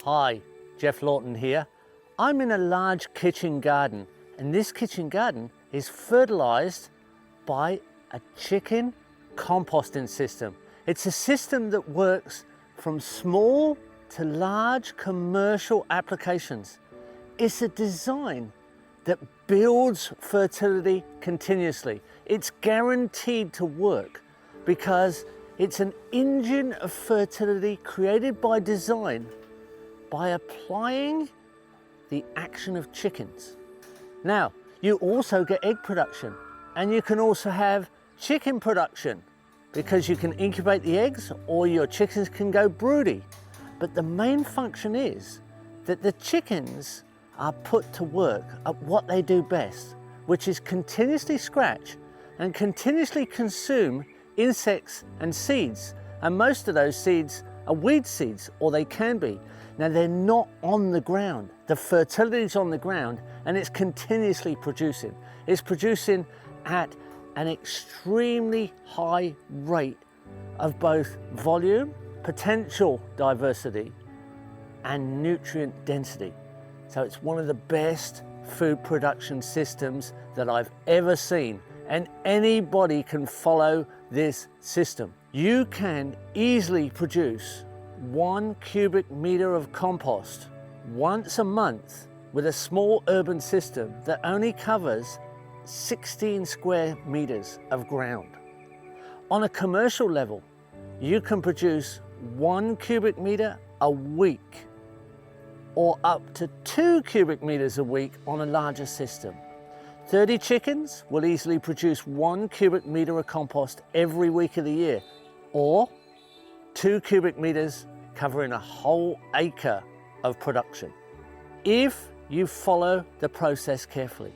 Hi, Jeff Lawton here. I'm in a large kitchen garden, and this kitchen garden is fertilized by a chicken composting system. It's a system that works from small to large commercial applications. It's a design that builds fertility continuously. It's guaranteed to work because it's an engine of fertility created by design by applying the action of chickens. Now, you also get egg production, and you can also have chicken production because you can incubate the eggs or your chickens can go broody. But the main function is that the chickens are put to work at what they do best, which is continuously scratch and continuously consume insects and seeds. And most of those seeds are weed seeds, or they can be. Now, they're not on the ground. The fertility is on the ground and it's continuously producing. It's producing at an extremely high rate of both volume, potential diversity, and nutrient density. So it's one of the best food production systems that I've ever seen, and anybody can follow this system. You can easily produce 1 cubic meter of compost once a month with a small urban system that only covers 16 square meters of ground. On a commercial level, you can produce 1 cubic meter a week or up to 2 cubic meters a week on a larger system. 30 chickens will easily produce 1 cubic meter of compost every week of the year, or 2 cubic meters covering a whole acre of production, if you follow the process carefully.